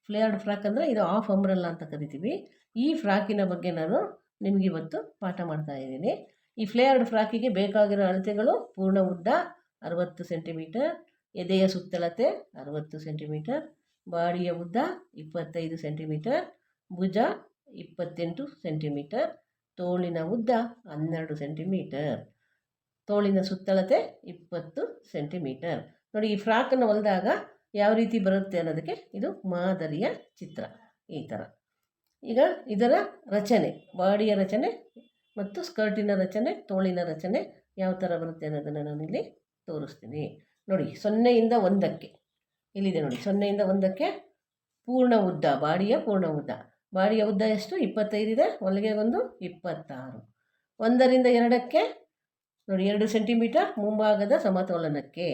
ಫ್ಲೇರ್ಡ್ frock ಅಂದರೆ ಇದು of umbrella ಅಂತ ಕರಿತೀವಿ. ಈ ಫ್ರಾಕಿನ ಬಗ್ಗೆ ನಾನು ನಿಮಗೆ ಇವತ್ತು ಪಾಠ ಮಾಡ್ತಾ ಇದ್ದೀನಿ. ಈ ಫ್ಲೇರ್ಡ್ ಫ್ರಾಕಿಗೆ ಬೇಕಾಗಿರೋ ಅಳತೆಗಳು: ಪೂರ್ಣ ಉದ್ದ 60 ಸೆಂಟಿಮೀಟರ್, ಎದೆಯ ಸುತ್ತಳತೆ 60 ಸೆಂಟಿಮೀಟರ್, ಬಾಡಿಯ ಉದ್ದ 25 ಸೆಂಟಿಮೀಟರ್, ಭುಜ 28 ಸೆಂಟಿಮೀಟರ್, ತೋಳಿನ ಉದ್ದ 12 ಸೆಂಟಿಮೀಟರ್, ತೋಳಿನ ಸುತ್ತಳತೆ 20 ಸೆಂಟಿಮೀಟರ್. ನೋಡಿ, ಈ ಫ್ರಾಕನ್ನು ಹೊಲಿದಾಗ ಯಾವ ರೀತಿ ಬರುತ್ತೆ ಅನ್ನೋದಕ್ಕೆ ಇದು ಮಾದರಿಯ ಚಿತ್ರ. ಈ ಥರ. ಈಗ ಇದರ ರಚನೆ, ಬಾಡಿಯ ರಚನೆ ಮತ್ತು ಸ್ಕರ್ಟಿನ ರಚನೆ, ತೋಳಿನ ರಚನೆ ಯಾವ ಥರ ಬರುತ್ತೆ ಅನ್ನೋದನ್ನು ನಾನಿಲ್ಲಿ ತೋರಿಸ್ತೀನಿ. ನೋಡಿ, 0ಇಂದ 1ಕ್ಕೆ ಇಲ್ಲಿದೆ ನೋಡಿ. 0ಇಂದ 1ಕ್ಕೆ ಪೂರ್ಣ ಉದ್ದ, ಬಾಡಿಯ ಪೂರ್ಣ ಉದ್ದ. ಬಾಡಿಯ ಉದ್ದ ಎಷ್ಟು? 25 ಇದೆ. ಹೊಲಿಗೆ ಒಂದು 26. 1ರಿಂದ 2ಕ್ಕೆ ನೋಡಿ 2 ಸೆಂಟಿಮೀಟರ್ ಮುಂಭಾಗದ ಸಮತೋಲನಕ್ಕೆ.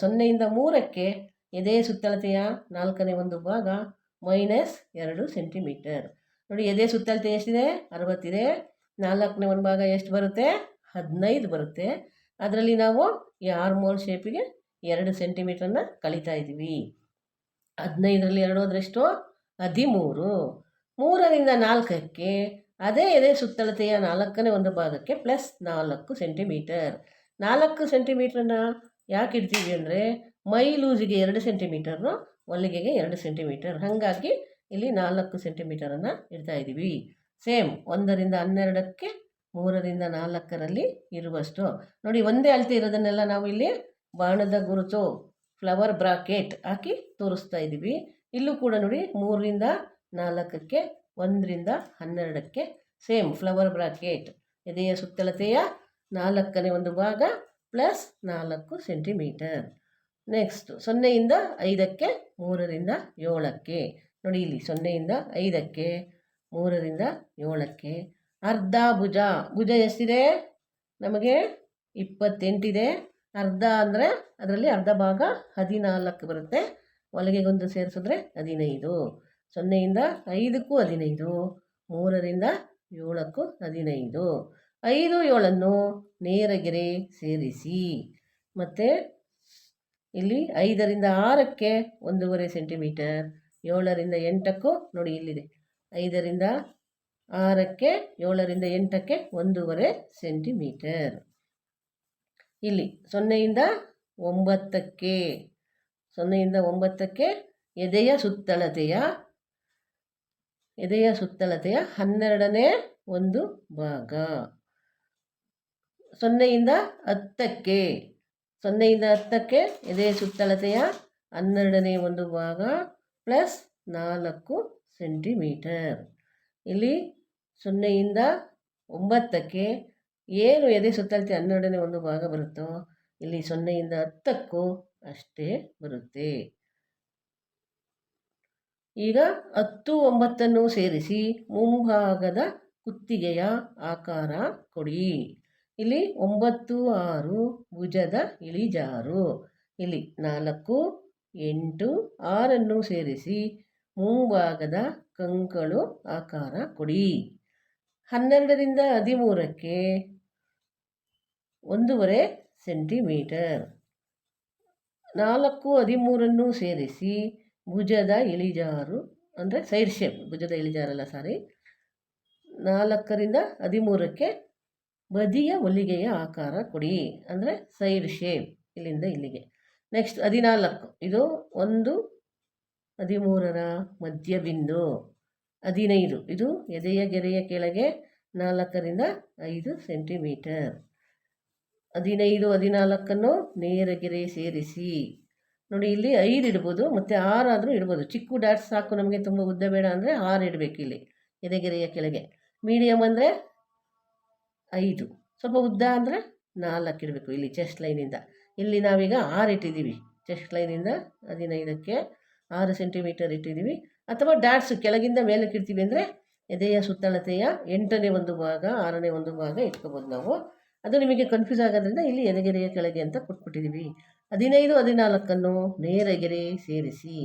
0ಇಂದ 3ಕ್ಕೆ ಎದೆಯ ಸುತ್ತಳತೆಯ 4ನೇ ಒಂದು ಭಾಗ -2 ಸೆಂಟಿಮೀಟರ್. ನೋಡಿ, ಎದೆಯ ಸುತ್ತಳತೆ ಎಷ್ಟಿದೆ? 60 ಇದೆ. 4ನೇ ಒಂದು ಭಾಗ ಎಷ್ಟು ಬರುತ್ತೆ? 15 ಬರುತ್ತೆ. ಅದರಲ್ಲಿ ನಾವು ಈ ಆರ್ಮೋಲ್ ಶೇಪಿಗೆ 2 ಸೆಂಟಿಮೀಟ್ರನ್ನ ಕಳೀತಾ ಇದ್ದೀವಿ. 15ರಲ್ಲಿ 2 ಹೋದ್ರೆ ಎಷ್ಟು? 13. 3ರಿಂದ 4ಕ್ಕೆ ಅದೇ ಎದೆ ಸುತ್ತಳತೆಯ 4ನೇ ಒಂದು ಭಾಗಕ್ಕೆ +4 ಸೆಂಟಿಮೀಟರ್. 4 ಸೆಂಟಿಮೀಟ್ರನ್ನ ಯಾಕೆ ಇಡ್ತೀವಿ ಅಂದರೆ, ಮೈ ಲೂಸಿಗೆ 2 ಸೆಂಟಿಮೀಟರು, ಹೊಲಿಗೆಗೆ 2 ಸೆಂಟಿಮೀಟರ್. ಹಾಗಾಗಿ ಇಲ್ಲಿ 4 ಸೆಂಟಿಮೀಟರನ್ನು ಇಡ್ತಾ ಇದ್ದೀವಿ. ಸೇಮ್ 1ರಿಂದ 12ಕ್ಕೆ 3ರಿಂದ 4ರಲ್ಲಿ ಇರುವಷ್ಟು. ನೋಡಿ, ಒಂದೇ ಅಳತೆ ಇರೋದನ್ನೆಲ್ಲ ನಾವು ಇಲ್ಲಿ ಬಾಣದ ಗುರುತು, ಫ್ಲವರ್ ಬ್ರಾಕೆಟ್ ಹಾಕಿ ತೋರಿಸ್ತಾ ಇದ್ದೀವಿ. ಇಲ್ಲೂ ಕೂಡ ನೋಡಿ, 3ರಿಂದ 4ಕ್ಕೆ, 1ರಿಂದ 12ಕ್ಕೆ ಸೇಮ್ ಫ್ಲವರ್ ಬ್ರಾಕೆಟ್. ಎದೆಯ ಸುತ್ತಳತೆಯ 4ನೇ ಒಂದು ಭಾಗ +4 ಸೆಂಟಿಮೀಟರ್. ನೆಕ್ಸ್ಟ್ 0ಇಂದ 5ಕ್ಕೆ, 3ರಿಂದ 7ಕ್ಕೆ. ನೋಡಿ, ಇಲ್ಲಿ 0ಇಂದ 5ಕ್ಕೆ, 3ರಿಂದ 7ಕ್ಕೆ ಅರ್ಧ ಭುಜ. ಭುಜ ಎಷ್ಟಿದೆ? ನಮಗೆ 28 ಇದೆ. ಅರ್ಧ ಅಂದರೆ ಅದರಲ್ಲಿ ಅರ್ಧ ಭಾಗ 14 ಬರುತ್ತೆ. ಹೊಲಿಗೆಗೊಂದು ಸೇರಿಸಿದ್ರೆ 15. 0ಇಂದ 5ಕ್ಕೂ 15, 3ರಿಂದ 7ಕ್ಕೂ 15. 5, 7ನ್ನು ನೇರಗೆರೆ ಸೇರಿಸಿ. ಮತ್ತು ಇಲ್ಲಿ 5ರಿಂದ 6ಕ್ಕೆ 1.5 ಸೆಂಟಿಮೀಟರ್, 7ರಿಂದ 8ಕ್ಕೂ ನೋಡಿ ಇಲ್ಲಿದೆ. 5ರಿಂದ 6ಕ್ಕೆ, 7ರಿಂದ 8ಕ್ಕೆ 1.5 ಸೆಂಟಿಮೀಟರ್. ಇಲ್ಲಿ 0ಇಂದ 9ಕ್ಕೆ, 0ಇಂದ 9ಕ್ಕೆ ಎದೆಯ ಸುತ್ತಳತೆಯ 12ನೇ ಒಂದು ಭಾಗ. 0ಇಂದ 10ಕ್ಕೆ, 0ಇಂದ 10ಕ್ಕೆ ಎದೆಯ ಸುತ್ತಳತೆಯ 12ನೇ ಒಂದು ಭಾಗ +4 ಸೆಂಟಿಮೀಟರ್. ಇಲ್ಲಿ 0ಇಂದ 9ಕ್ಕೆ ಏನು ಎದೆ ಸುತ್ತಳತೆ 12ನೇ ಒಂದು ಭಾಗ ಬರುತ್ತೋ, ಇಲ್ಲಿ 0ಇಂದ 10ಕ್ಕೂ ಅಷ್ಟೇ ಬರುತ್ತೆ. ಈಗ 10, 9ನ್ನು ಸೇರಿಸಿ ಮುಂಭಾಗದ ಕುತ್ತಿಗೆಯ ಆಕಾರ ಕೊಡಿ. ಇಲ್ಲಿ 9, 6 ಭುಜದ ಇಳಿಜಾರು. ಇಲ್ಲಿ 4, 8, 6ನ್ನು ಸೇರಿಸಿ ಮುಂಭಾಗದ ಕಂಕಳು ಆಕಾರ ಕೊಡಿ. 12ರಿಂದ 13ಕ್ಕೆ 1.5 ಸೆಂಟಿಮೀಟರ್. 4, 13ನ್ನು ಸೇರಿಸಿ ಭುಜದ ಇಳಿಜಾರು ಅಂದರೆ ಸೈಡ್ ಶೇಪ್, ಭುಜದ ಇಳಿಜಾರಲ್ಲ ಸಾರಿ. 4ರಿಂದ 13ಕ್ಕೆ ಬದಿಯ ಹೊಲಿಗೆಯ ಆಕಾರ ಕೊಡಿ, ಅಂದರೆ ಸೈಡ್ ಶೇಪ್, ಇಲ್ಲಿಂದ ಇಲ್ಲಿಗೆ. ನೆಕ್ಸ್ಟ್ 14, ಇದು 1, 13ರ ಮಧ್ಯಬಿಂದು. 15, ಇದು ಎದೆಯ ಗೆರೆಯ ಕೆಳಗೆ 4ರಿಂದ 5 ಸೆಂಟಿಮೀಟರ್. 15, 14ನ್ನು ನೇರಗೆರೆ ಸೇರಿಸಿ. ನೋಡಿ, ಇಲ್ಲಿ 5 ಇಡ್ಬೋದು, ಮತ್ತು 6 ಆದರೂ ಇಡ್ಬೋದು. ಚಿಕ್ಕ ಡಾಟ್ಸ್ ಸಾಕು ನಮಗೆ, ತುಂಬ ಉದ್ದ ಬೇಡ ಅಂದರೆ 6 ಇಡಬೇಕು ಇಲ್ಲಿ ಎದೆಗೆರೆಯ ಕೆಳಗೆ. ಮೀಡಿಯಮ್ ಅಂದರೆ 5, ಸ್ವಲ್ಪ ಉದ್ದ ಅಂದರೆ 4 ಇಡಬೇಕು ಇಲ್ಲಿ ಚೆಸ್ಟ್ ಲೈನಿಂದ. ಇಲ್ಲಿ ನಾವೀಗ 6 ಇಟ್ಟಿದ್ದೀವಿ. ಚೆಸ್ಟ್ ಲೈನಿಂದ 15ಕ್ಕೆ 6 ಸೆಂಟಿಮೀಟರ್ ಇಟ್ಟಿದ್ದೀವಿ. ಅಥವಾ ಡಾಟ್ಸ್ ಕೆಳಗಿಂದ ಮೇಲಕ್ಕೆ ಇಡ್ತೀವಿ ಅಂದರೆ ಎದೆಯ ಸುತ್ತಳತೆಯ 8ನೇ ಒಂದು ಭಾಗ, 6ನೇ ಒಂದು ಭಾಗ ಇಟ್ಕೋಬೋದು ನಾವು. ಅದು ನಿಮಗೆ ಕನ್ಫ್ಯೂಸ್ ಆಗೋದ್ರಿಂದ ಇಲ್ಲಿ ಎದೆಗೆರೆಯ ಕೆಳಗೆ ಅಂತ ಕೊಟ್ಬಿಟ್ಟಿದ್ದೀವಿ. 15, 14ನ್ನು ನೇರಗೆರೆ ಸೇರಿಸಿ.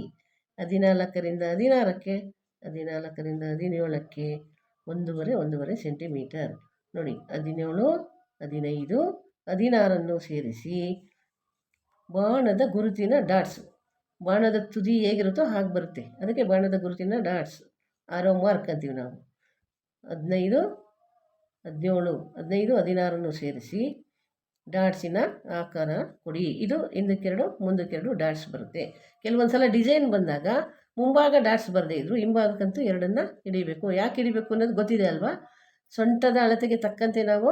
14ರಿಂದ 16ಕ್ಕೆ, 14ರಿಂದ 17ಕ್ಕೆ 1.5 ಸೆಂಟಿಮೀಟರ್. ನೋಡಿ, 17, 15, 16ನ್ನು ಸೇರಿಸಿ ಬಾಣದ ಗುರುತಿನ ಡಾಟ್ಸ್ ಬಾಣದ ತುದಿ ಹೇಗಿರುತ್ತೋ ಹಾಗೆ ಬರುತ್ತೆ. ಅದಕ್ಕೆ ಬಾಣದ ಗುರುತಿನ ಡಾಟ್ಸ್, ಆರೋ ಮಾರ್ಕ್ ಅಂತೀವಿ ನಾವು. 15, 17, 15, 16 ಸೇರಿಸಿ ಡಾಟ್ಸಿನ ಆಕಾರ ಕೊಡಿ. ಇದು ಹಿಂದಕ್ಕೆರಡು ಮುಂದಕ್ಕೆರಡು ಡಾಟ್ಸ್ ಬರುತ್ತೆ. ಕೆಲವೊಂದು ಸಲ ಡಿಸೈನ್ ಬಂದಾಗ ಮುಂಭಾಗ ಡಾಟ್ಸ್ ಬರದೇ ಇದ್ದರೂ ಹಿಂಭಾಗಕ್ಕಂತೂ ಎರಡನ್ನು ಹಿಡಿಬೇಕು. ಯಾಕೆ ಹಿಡಿಬೇಕು ಅನ್ನೋದು ಗೊತ್ತಿದೆ ಅಲ್ವಾ? ಸೊಂಟದ ಅಳತೆಗೆ ತಕ್ಕಂತೆ ನಾವು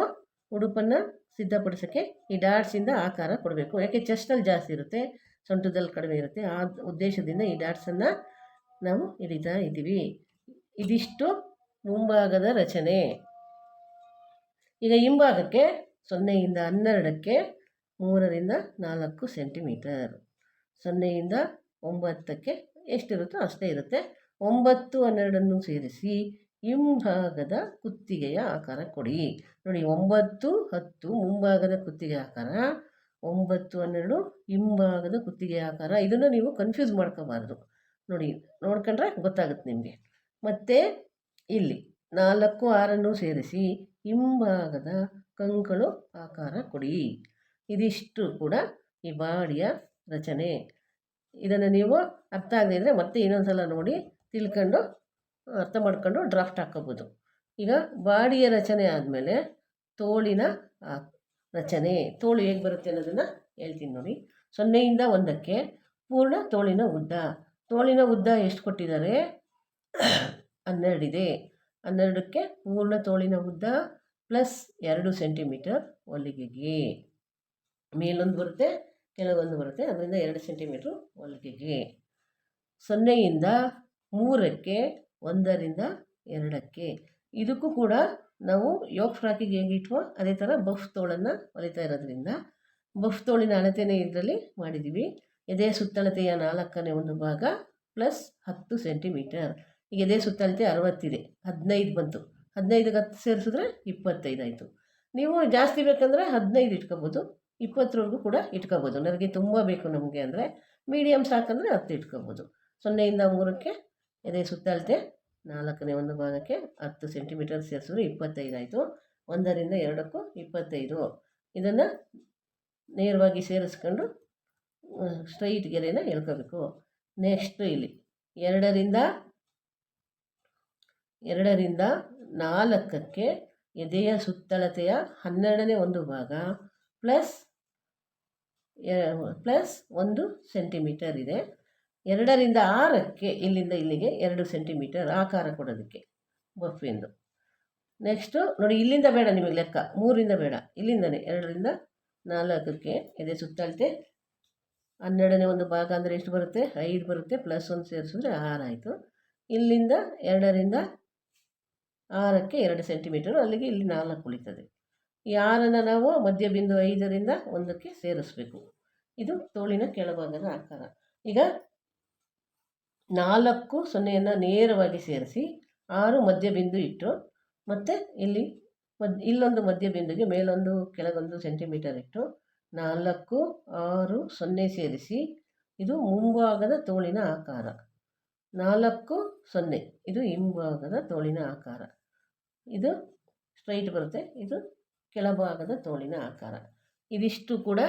ಉಡುಪನ್ನು ಸಿದ್ಧಪಡಿಸೋಕ್ಕೆ ಈ ಡಾಟ್ಸಿಂದ ಆಕಾರ ಕೊಡಬೇಕು. ಯಾಕೆ ಚೆಸ್ಟಲ್ಲಿ ಜಾಸ್ತಿ ಇರುತ್ತೆ, ಸೊಂಟದಲ್ಲಿ ಕಡಿಮೆ ಇರುತ್ತೆ. ಆ ಉದ್ದೇಶದಿಂದ ಈ ಡಾಟ್ಸನ್ನು ನಾವು ಹಿಡಿತಾ ಇದ್ದೀವಿ. ಇದಿಷ್ಟು ಮುಂಭಾಗದ ರಚನೆ. ಈಗ ಹಿಂಭಾಗಕ್ಕೆ 0ಯಿಂದ 12ಕ್ಕೆ 3ರಿಂದ 4 ಸೆಂಟಿಮೀಟರ್, 0ಯಿಂದ 9ಕ್ಕೆ ಎಷ್ಟಿರುತ್ತೋ ಅಷ್ಟೇ ಇರುತ್ತೆ. 9, 12 ಸೇರಿಸಿ ಹಿಂಭಾಗದ ಕುತ್ತಿಗೆಯ ಆಕಾರ ಕೊಡಿ. ನೋಡಿ, 9, 10 ಮುಂಭಾಗದ ಕುತ್ತಿಗೆ ಆಕಾರ, 9, 12 ಹಿಂಭಾಗದ ಕುತ್ತಿಗೆ ಆಕಾರ. ಇದನ್ನು ನೀವು ಕನ್ಫ್ಯೂಸ್ ಮಾಡ್ಕೋಬಾರ್ದು. ನೋಡಿ, ನೋಡ್ಕೊಂಡ್ರೆ ಗೊತ್ತಾಗುತ್ತೆ ನಿಮಗೆ. ಮತ್ತು ಇಲ್ಲಿ 4, 6 ಸೇರಿಸಿ ಹಿಂಭಾಗದ ಕಂಕಳು ಆಕಾರ ಕೊಡಿ. ಇದಿಷ್ಟು ಕೂಡ ಈ ಬಾಡಿಯ ರಚನೆ. ಇದನ್ನು ನೀವು ಅರ್ಥ ಆಗದೇ ಇದ್ದರೆ ಮತ್ತೆ ಇನ್ನೊಂದು ಸಲ ನೋಡಿ ತಿಳ್ಕೊಂಡು ಅರ್ಥ ಮಾಡ್ಕೊಂಡು ಡ್ರಾಫ್ಟ್ ಹಾಕ್ಕೋಬೋದು. ಈಗ ಬಾಡಿಯ ರಚನೆ ಆದಮೇಲೆ ತೋಳಿನ ರಚನೆ. ತೋಳು ಹೇಗೆ ಬರುತ್ತೆ ಅನ್ನೋದನ್ನು ಹೇಳ್ತೀನಿ ನೋಡಿ. 0ಯಿಂದ 1ಕ್ಕೆ ಪೂರ್ಣ ತೋಳಿನ ಉದ್ದ. ತೋಳಿನ ಉದ್ದ ಎಷ್ಟು ಕೊಟ್ಟಿದ್ದಾರೆ? 12 ಇದೆ. 12ಕ್ಕೆ ಪೂರ್ಣ ತೋಳಿನ ಉದ್ದ ಪ್ಲಸ್ 2 ಸೆಂಟಿಮೀಟರ್ ಹೊಲಿಗೆಗೆ. ಮೇಲೊಂದು ಬರುತ್ತೆ, ಕೆಳಗೊಂದು ಬರುತ್ತೆ, ಅದರಿಂದ 2 ಸೆಂಟಿಮೀಟ್ರು ಹೊಲಿಗೆಗೆ. 0ಯಿಂದ 3ಕ್ಕೆ 1ರಿಂದ 2ಕ್ಕೆ. ಇದಕ್ಕೂ ಕೂಡ ನಾವು ಯೋಗ್ ಫ್ರಾಕಿಗೆ ಹೇಗೆ ಇಟ್ವೋ ಅದೇ ಥರ ಬಫ್ ತೋಳನ್ನು ಹೊಲಿತಾ ಇರೋದ್ರಿಂದ ಬಫ್ ತೋಳಿನ ಅಳತೆನೇ ಇದರಲ್ಲಿ ಮಾಡಿದ್ದೀವಿ. ಎದೆ ಸುತ್ತಳತೆಯ 4ನೇ ಒಂದು ಭಾಗ ಪ್ಲಸ್ 10 ಸೆಂಟಿಮೀಟರ್. ಈಗ ಎದೆ ಸುತ್ತಳತೆ 60 ಇದೆ, 15 ಬಂತು. 15ಗೆ 10 ಸೇರಿಸಿದ್ರೆ 25 ಆಯಿತು. ನೀವು ಜಾಸ್ತಿ ಬೇಕಂದರೆ 15 ಇಟ್ಕೋಬೋದು, 20ವರೆಗೂ ಕೂಡ ಇಟ್ಕೋಬೋದು. ನನಗೆ ತುಂಬ ಬೇಕು ನಮಗೆ ಅಂದರೆ ಮೀಡಿಯಮ್ ಸಾಕಂದರೆ 10 ಇಟ್ಕೋಬೋದು. 0ಯಿಂದ 3ಕ್ಕೆ ಎದೆ ಸುತ್ತಳತೆ 4ನೇ ಒಂದು ಭಾಗಕ್ಕೆ 10 ಸೆಂಟಿಮೀಟರ್ ಸೇರಿಸಿದ್ರೆ 25 ಆಯಿತು. 1ರಿಂದ 2ಕ್ಕೂ 25. ಇದನ್ನು ನೇರವಾಗಿ ಸೇರಿಸ್ಕೊಂಡು ಸ್ಟ್ರೈಟ್ ಗೆರೆನ ಎಳ್ಕೋಬೇಕು. ನೆಕ್ಸ್ಟು ಇಲ್ಲಿ 2ರಿಂದ 4ಕ್ಕೆ ಎದೆಯ ಸುತ್ತಳತೆಯ 12ನೇ ಒಂದು ಭಾಗ ಪ್ಲಸ್ 1 ಸೆಂಟಿಮೀಟರ್ ಇದೆ. 2ರಿಂದ 6ಕ್ಕೆ ಇಲ್ಲಿಂದ ಇಲ್ಲಿಗೆ 2 ಸೆಂಟಿಮೀಟರ್ ಆಕಾರ ಕೊಡೋದಕ್ಕೆ ಬಫಿಂದು. ನೆಕ್ಸ್ಟು ನೋಡಿ, ಇಲ್ಲಿಂದ ಬೇಡ ನಿಮಗೆ ಲೆಕ್ಕ, 3ರಿಂದ ಬೇಡ, ಇಲ್ಲಿಂದನೇ 2ರಿಂದ 4ಕ್ಕೆ ಎದೆ ಸುತ್ತಳತೆ 12ನೇ ಒಂದು ಭಾಗ ಅಂದರೆ ಎಷ್ಟು ಬರುತ್ತೆ? 5 ಬರುತ್ತೆ. ಪ್ಲಸ್ 1 ಸೇರಿಸಿದ್ರೆ 6 ಆಯಿತು. ಇಲ್ಲಿಂದ 2ರಿಂದ 6ಕ್ಕೆ 2 ಸೆಂಟಿಮೀಟರು, ಅಲ್ಲಿಗೆ ಇಲ್ಲಿ 4 ಉಳಿತದೆ. ಈ 6ನ್ನು ನಾವು ಮಧ್ಯಬಿಂದು 5ರಿಂದ 1ಕ್ಕೆ ಸೇರಿಸ್ಬೇಕು. ಇದು ತೋಳಿನ ಕೆಳಭಾಗದ ಆಕಾರ. ಈಗ 4, 0ಯನ್ನು ನೇರವಾಗಿ ಸೇರಿಸಿ 6 ಮಧ್ಯಬಿಂದು ಇಟ್ಟು ಮತ್ತು ಇಲ್ಲೊಂದು ಮಧ್ಯಬಿಂದುಗೆ ಮೇಲೊಂದು ಕೆಳಗೊಂದು ಸೆಂಟಿಮೀಟರ್ ಇಟ್ಟು 4, 6, 0 ಸೇರಿಸಿ ಇದು ಮುಂಭಾಗದ ತೋಳಿನ ಆಕಾರ. 4, 0 ಇದು ಹಿಂಭಾಗದ ತೋಳಿನ ಆಕಾರ. ಇದು ಸ್ಟ್ರೈಟ್ ಬರುತ್ತೆ, ಇದು ಕೆಳಭಾಗದ ತೋಳಿನ ಆಕಾರ. ಇದಿಷ್ಟು ಕೂಡ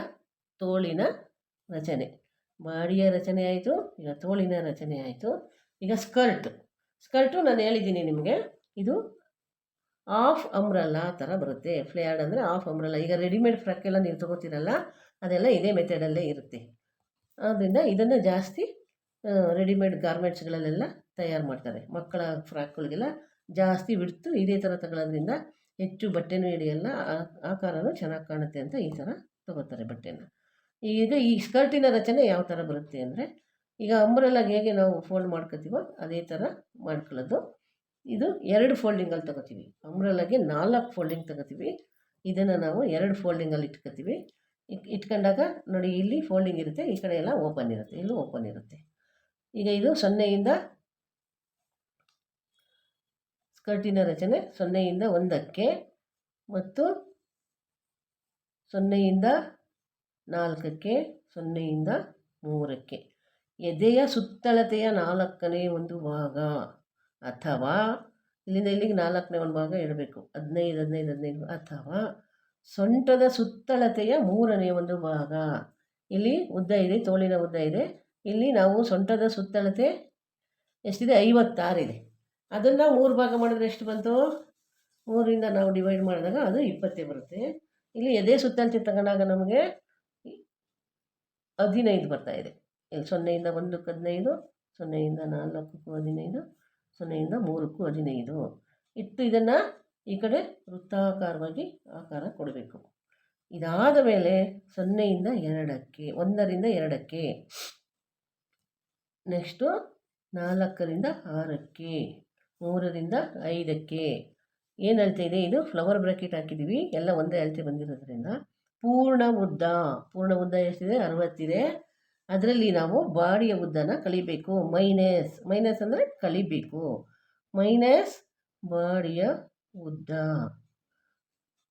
ತೋಳಿನ ರಚನೆ. ಬಾಡಿಯ ರಚನೆ ಆಯಿತು, ಈಗ ತೋಳಿನ ರಚನೆ ಆಯಿತು. ಈಗ ಸ್ಕರ್ಟು ನಾನು ಹೇಳಿದ್ದೀನಿ ನಿಮಗೆ, ಇದು ಆಫ್ ಅಂಬ್ರಲ್ಲಾ ಥರ ಬರುತ್ತೆ. ಫ್ಲೇರ್ಡ್ ಅಂದರೆ ಆಫ್ ಅಂಬ್ರಲ್ಲ. ಈಗ ರೆಡಿಮೇಡ್ ಫ್ರಾಕೆಲ್ಲ ನೀವು ತೊಗೋತೀರಲ್ಲ, ಅದೆಲ್ಲ ಇದೇ ಮೆಥಡಲ್ಲೇ ಇರುತ್ತೆ. ಆದ್ದರಿಂದ ಇದನ್ನು ಜಾಸ್ತಿ ರೆಡಿಮೇಡ್ ಗಾರ್ಮೆಂಟ್ಸ್ಗಳಲ್ಲೆಲ್ಲ ತಯಾರು ಮಾಡ್ತಾರೆ. ಮಕ್ಕಳ ಫ್ರಾಕ್ಗಳಿಗೆಲ್ಲ ಜಾಸ್ತಿ ಬಿಡ್ತು ಇದೇ ಥರ ತಗೊಳ್ಳೋದ್ರಿಂದ ಹೆಚ್ಚು ಬಟ್ಟೆನೂ ಹಿಡಿಯಲ್ಲ, ಆಕಾರನೂ ಚೆನ್ನಾಗಿ ಕಾಣುತ್ತೆ ಅಂತ ಈ ಥರ ತೊಗೋತಾರೆ ಬಟ್ಟೆನ. ಈಗ ಈ ಸ್ಕರ್ಟಿನ ರಚನೆ ಯಾವ ಥರ ಬರುತ್ತೆ ಅಂದರೆ, ಈಗ ಅಂಬ್ರೆಲ್ಲಾಗೆ ಹೇಗೆ ನಾವು ಫೋಲ್ಡ್ ಮಾಡ್ಕೊತೀವೋ ಅದೇ ಥರ ಮಾಡ್ಕೊಳ್ಳೋದು. ಇದು 2 ಫೋಲ್ಡಿಂಗಲ್ಲಿ ತೊಗೋತೀವಿ. ಅಂಬ್ರೆಲ್ಲಾಗೆ 4 ಫೋಲ್ಡಿಂಗ್ ತೊಗೋತೀವಿ. ಇದನ್ನು ನಾವು 2 ಫೋಲ್ಡಿಂಗಲ್ಲಿ ಇಟ್ಕೊತೀವಿ. ಇಟ್ಕೊಂಡಾಗ ನೋಡಿ, ಇಲ್ಲಿ ಫೋಲ್ಡಿಂಗ್ ಇರುತ್ತೆ, ಈ ಕಡೆ ಎಲ್ಲ ಓಪನ್ ಇರುತ್ತೆ, ಇಲ್ಲೂ ಓಪನ್ ಇರುತ್ತೆ. ಈಗ ಇದು 0ಯಿಂದ ಸ್ಕರ್ಟಿನ ರಚನೆ 0ಯಿಂದ 1ಕ್ಕೆ ಮತ್ತು 0ಯಿಂದ 4ಕ್ಕೆ, 0ಯಿಂದ 3ಕ್ಕೆ ಎದೆಯ ಸುತ್ತಳತೆಯ 4ನೇ ಒಂದು ಭಾಗ, ಅಥವಾ ಇಲ್ಲಿಂದ ಇಲ್ಲಿಗೆ 4ನೇ ಒಂದು ಭಾಗ ಇಡಬೇಕು, 15, 15, 15, ಅಥವಾ ಸೊಂಟದ ಸುತ್ತಳತೆಯ 3ನೇ ಒಂದು ಭಾಗ. ಇಲ್ಲಿ ಉದ್ದ ಇದೆ, ತೋಳಿನ ಉದ್ದ ಇದೆ, ಇಲ್ಲಿ ನಾವು ಸೊಂಟದ ಸುತ್ತಳತೆ ಎಷ್ಟಿದೆ 56 ಇದೆ. ಅದನ್ನು 3 ಭಾಗ ಮಾಡಿದ್ರೆ ಎಷ್ಟು ಬಂತು? 3ರಿಂದ ನಾವು ಡಿವೈಡ್ ಮಾಡಿದಾಗ ಅದು 20 ಬರುತ್ತೆ. ಇಲ್ಲಿ ಎದೆ ಸುತ್ತಳತೆ ತಗೊಂಡಾಗ ನಮಗೆ 15 ಬರ್ತಾ ಇದೆ. ಇಲ್ಲಿ 0ಯಿಂದ 1ಕ್ಕೆ 15, 0ಯಿಂದ 4ಕ್ಕೂ 15, 0ಯಿಂದ 3ಕ್ಕೂ 15 ಇಟ್ಟು ಇದನ್ನು ಈ ಕಡೆ ವೃತ್ತಾಕಾರವಾಗಿ ಆಕಾರ ಕೊಡಬೇಕು. ಇದಾದ ಮೇಲೆ 0ಯಿಂದ 2ಕ್ಕೆ, 1ರಿಂದ 2ಕ್ಕೆ, ನೆಕ್ಸ್ಟು 4ರಿಂದ 6ಕ್ಕೆ, 3ರಿಂದ 5ಕ್ಕೆ. ಏನು ಅಳತೆ ಇದೆ? ಇದು ಫ್ಲವರ್ ಬ್ರ್ಯಾಕೆಟ್ ಹಾಕಿದ್ದೀವಿ, ಎಲ್ಲ ಒಂದೇ ಅಳತೆ ಬಂದಿರೋದ್ರಿಂದ. ಪೂರ್ಣ ಉದ್ದ ಎಷ್ಟಿದೆ? 60 ಇದೆ. ಅದರಲ್ಲಿ ನಾವು ಬಾಡಿಯ ಉದ್ದನ ಕಳಿಬೇಕು. ಮೈನಸ್ ಅಂದರೆ ಕಳಿಬೇಕು. ಮೈನಸ್ ಬಾಡಿಯ ಉದ್ದ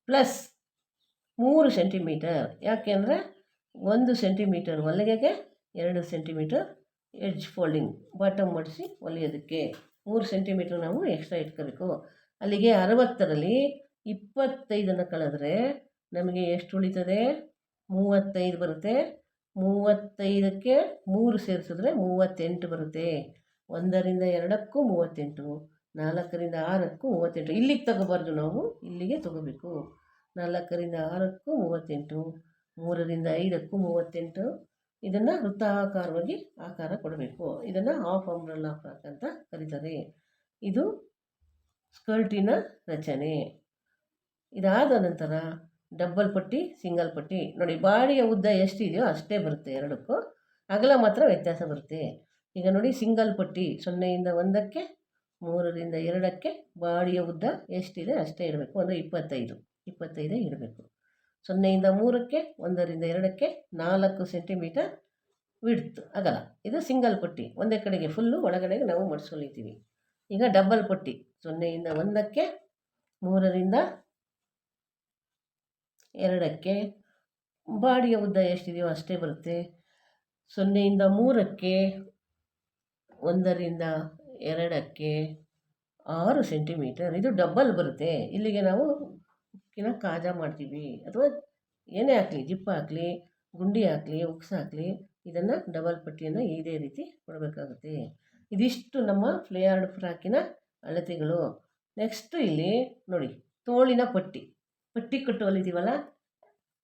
ಪ್ಲಸ್ 3 ಸೆಂಟಿಮೀಟರ್. ಯಾಕೆಂದರೆ 1 ಸೆಂಟಿಮೀಟರ್ ಹೊಲಿಗೆಗೆ 2 ಸೆಂಟಿಮೀಟರ್ ಎಡ್ಜ್ ಫೋಲ್ಡಿಂಗ್ ಬಾಟಮ್ ಮಾಡಿಸಿ ಹೊಲಿಯೋದಕ್ಕೆ 3 ಸೆಂಟಿಮೀಟರ್ ನಾವು ಎಕ್ಸ್ಟ್ರಾ ಇಟ್ಕೋಬೇಕು. ಅಲ್ಲಿಗೆ 60ರಲ್ಲಿ 25 ಕಳೆದ್ರೆ ನಮಗೆ ಎಷ್ಟು ಉಳಿತದೆ? 35 ಬರುತ್ತೆ. 35ಕ್ಕೆ 3 ಸೇರಿಸಿದ್ರೆ 38 ಬರುತ್ತೆ. 1ರಿಂದ 2ಕ್ಕೂ 38, 4ರಿಂದ 6ಕ್ಕೂ 38. ಇಲ್ಲಿಗೆ ತಗೋಬಾರ್ದು, ನಾವು ಇಲ್ಲಿಗೆ ತಗೋಬೇಕು. 4ರಿಂದ 6ಕ್ಕೂ 38, 3ರಿಂದ 5ಕ್ಕೂ 38. ಇದನ್ನು ವೃತ್ತಾಕಾರವಾಗಿ ಆಕಾರ ಕೊಡಬೇಕು. ಇದನ್ನು ಹಾಫ್ ಅಂಬ್ರೆಲಾ ಫ್ರಾಕ್ ಅಂತ ಕರೀತಾರೆ. ಇದು ಸ್ಕರ್ಟಿನ ರಚನೆ. ಇದಾದ ನಂತರ ಡಬ್ಬಲ್ ಪಟ್ಟಿ, ಸಿಂಗಲ್ ಪಟ್ಟಿ. ನೋಡಿ, ಬಾಡಿಯ ಉದ್ದ ಎಷ್ಟಿದೆಯೋ ಅಷ್ಟೇ ಬರುತ್ತೆ ಎರಡಕ್ಕೂ, ಅಗಲ ಮಾತ್ರ ವ್ಯತ್ಯಾಸ ಬರುತ್ತೆ. ಈಗ ನೋಡಿ, ಸಿಂಗಲ್ ಪಟ್ಟಿ 0ಯಿಂದ 1ಕ್ಕೆ, 3ರಿಂದ 2ಕ್ಕೆ ಬಾಡಿಯ ಉದ್ದ ಎಷ್ಟಿದೆ ಅಷ್ಟೇ ಇಡಬೇಕು. ಅಂದರೆ 25 ಇಡಬೇಕು. 0ಯಿಂದ 3ಕ್ಕೆ, 1ರಿಂದ 2ಕ್ಕೆ 4 ಸೆಂಟಿಮೀಟರ್ ವಿಡ್ತ್ ಅಗಲ. ಇದು ಸಿಂಗಲ್ ಪಟ್ಟಿ, ಒಂದೇ ಕಡೆಗೆ ಫುಲ್ಲು ಒಳಗಡೆಗೆ ನಾವು ಮಡಿಸ್ಕೊಳ್ತೀವಿ. ಈಗ ಡಬ್ಬಲ್ ಪಟ್ಟಿ 0ಯಿಂದ 1ಕ್ಕೆ, 3ರಿಂದ 2ಕ್ಕೆ ಬಾಡಿಯ ಉದ್ದ ಎಷ್ಟಿದೆಯೋ ಅಷ್ಟೇ ಬರುತ್ತೆ. 0ಯಿಂದ 3ಕ್ಕೆ, 1ರಿಂದ 2ಕ್ಕೆ 6 ಸೆಂಟಿಮೀಟರ್. ಇದು ಡಬ್ಬಲ್ ಬರುತ್ತೆ. ಇಲ್ಲಿಗೆ ನಾವು ಕಾಜಾ ಮಾಡ್ತೀವಿ, ಅಥವಾ ಏನೇ ಹಾಕಲಿ, ಜಿಪ್ ಹಾಕಲಿ, ಗುಂಡಿ ಹಾಕಲಿ, ಉಕ್ಸ್ ಹಾಕಲಿ, ಇದನ್ನು ಡಬಲ್ ಪಟ್ಟಿಯನ್ನು ಇದೇ ರೀತಿ ಕೊಡಬೇಕಾಗುತ್ತೆ. ಇದಿಷ್ಟು ನಮ್ಮ ಫ್ಲೇಯರ್ಡ್ ಫ್ರಾಕಿನ ಅಳತೆಗಳು. ನೆಕ್ಸ್ಟು ಇಲ್ಲಿ ನೋಡಿ, ತೋಳಿನ ಪಟ್ಟಿ ಕಟ್ಟು ಹೊಲಿತೀವಲ್ಲ,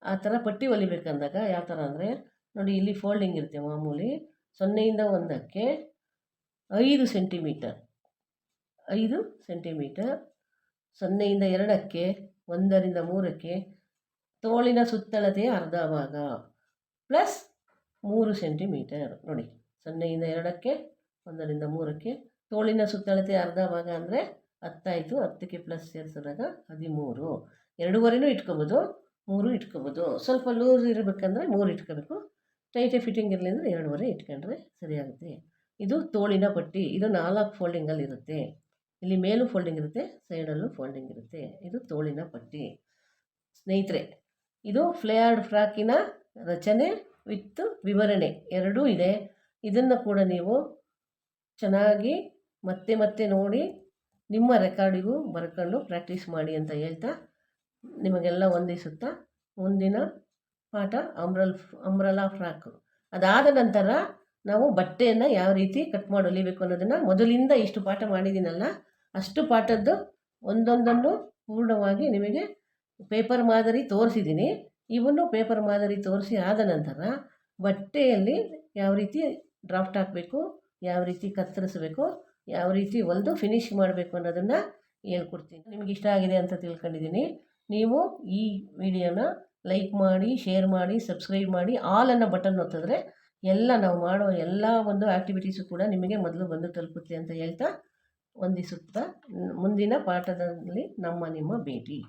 ಆ ಥರ ಪಟ್ಟಿ ಹೊಲಿಬೇಕಂದಾಗ ಯಾವ ಥರ ಅಂದರೆ ನೋಡಿ, ಇಲ್ಲಿ ಫೋಲ್ಡಿಂಗ್ ಇರುತ್ತೆ ಮಾಮೂಲಿ. 0ಯಿಂದ 1ಕ್ಕೆ 5 ಸೆಂಟಿಮೀಟರ್, 0ಯಿಂದ 2ಕ್ಕೆ, 1ರಿಂದ 3ಕ್ಕೆ ತೋಳಿನ ಸುತ್ತಳತೆಯ ಅರ್ಧ ಭಾಗ ಪ್ಲಸ್ 3 ಸೆಂಟಿಮೀಟರ್. ನೋಡಿ, 0ಯಿಂದ 2ಕ್ಕೆ, 1ರಿಂದ 3ಕ್ಕೆ ತೋಳಿನ ಸುತ್ತಳತೆ ಅರ್ಧ ಭಾಗ ಅಂದರೆ 10 ಆಯಿತು. 10ಕ್ಕೆ ಪ್ಲಸ್ ಸೇರಿಸಿದಾಗ 13. 2.5 ಇಟ್ಕೋಬೋದು, 3 ಇಟ್ಕೋಬೋದು. ಸ್ವಲ್ಪ ಲೂಸ್ ಇರಬೇಕಂದ್ರೆ 3 ಇಟ್ಕೋಬೇಕು. ಟೈಟ್ ಫಿಟ್ಟಿಂಗ್ ಇರಲಿ ಅಂದರೆ 2.5 ಇಟ್ಕೊಂಡ್ರೆ ಸರಿಯಾಗುತ್ತೆ. ಇದು ತೋಳಿನ ಪಟ್ಟಿ. ಇದು 4 ಫೋಲ್ಡಿಂಗಲ್ಲಿ ಇರುತ್ತೆ. ಇಲ್ಲಿ ಮೇಲೂ ಫೋಲ್ಡಿಂಗ್ ಇರುತ್ತೆ, ಸೈಡಲ್ಲೂ ಫೋಲ್ಡಿಂಗ್ ಇರುತ್ತೆ. ಇದು ತೋಳಿನ ಪಟ್ಟಿ. ಸ್ನೇಹಿತರೆ, ಇದು ಫ್ಲೇಯರ್ಡ್ ಫ್ರಾಕಿನ ರಚನೆ ವಿತ್ ವಿವರಣೆ ಎರಡೂ ಇದೆ. ಇದನ್ನು ಕೂಡ ನೀವು ಚೆನ್ನಾಗಿ ಮತ್ತೆ ನೋಡಿ ನಿಮ್ಮ ರೆಕಾರ್ಡಿಗೂ ಬರ್ಕೊಂಡು ಪ್ರಾಕ್ಟೀಸ್ ಮಾಡಿ ಅಂತ ಹೇಳ್ತಾ ನಿಮಗೆಲ್ಲ ವಂದಿಸುತ್ತಾ ಮುಂದಿನ ಪಾಠ ಅಂಬ್ರೆಲಾ ಫ್ರಾಕ್. ಅದಾದ ನಂತರ ನಾವು ಬಟ್ಟೆಯನ್ನು ಯಾವ ರೀತಿ ಕಟ್ ಮಾಡಿ ಹೊಲಿಬೇಕು ಅನ್ನೋದನ್ನು ಮೊದಲಿಂದ ಇಷ್ಟು ಪಾಠ ಮಾಡಿದ್ದೀನಲ್ಲ, ಅಷ್ಟು ಪಾಠದ್ದು ಒಂದೊಂದನ್ನು ಪೂರ್ಣವಾಗಿ ನಿಮಗೆ ಪೇಪರ್ ಮಾದರಿ ತೋರಿಸಿದ್ದೀನಿ. ಇವನ್ನು ಪೇಪರ್ ಮಾದರಿ ತೋರಿಸಿ ಆದ ನಂತರ ಬಟ್ಟೆಯಲ್ಲಿ ಯಾವ ರೀತಿ ಡ್ರಾಫ್ಟ್ ಹಾಕಬೇಕು, ಯಾವ ರೀತಿ ಕತ್ತರಿಸಬೇಕು, ಯಾವ ರೀತಿ ಹೊಲಿದು ಫಿನಿಶ್ ಮಾಡಬೇಕು ಅನ್ನೋದನ್ನು ಹೇಳ್ಕೊಡ್ತೀನಿ. ನಿಮ್ಗೆ ಇಷ್ಟ ಆಗಿದೆ ಅಂತ ತಿಳ್ಕೊಂಡಿದ್ದೀನಿ. ನೀವು ಈ ವಿಡಿಯೋನ ಲೈಕ್ ಮಾಡಿ, ಶೇರ್ ಮಾಡಿ, ಸಬ್ಸ್ಕ್ರೈಬ್ ಮಾಡಿ, ಆಲ್ ಅನ್ನೋ ಬಟನ್ ಒತ್ತಿದ್ರೆ ಎಲ್ಲ ನಾವು ಮಾಡೋ ಎಲ್ಲ ಒಂದು ಆ್ಯಕ್ಟಿವಿಟೀಸು ಕೂಡ ನಿಮಗೆ ಮೊದಲು ಬಂದು ತಲುಪುತ್ತೆ ಅಂತ ಹೇಳ್ತಾ ವಂದಿಸುತ್ತಾ ಮುಂದಿನ ಪಾಠದಲ್ಲಿ ನಿಮ್ಮ ಭೇಟಿ.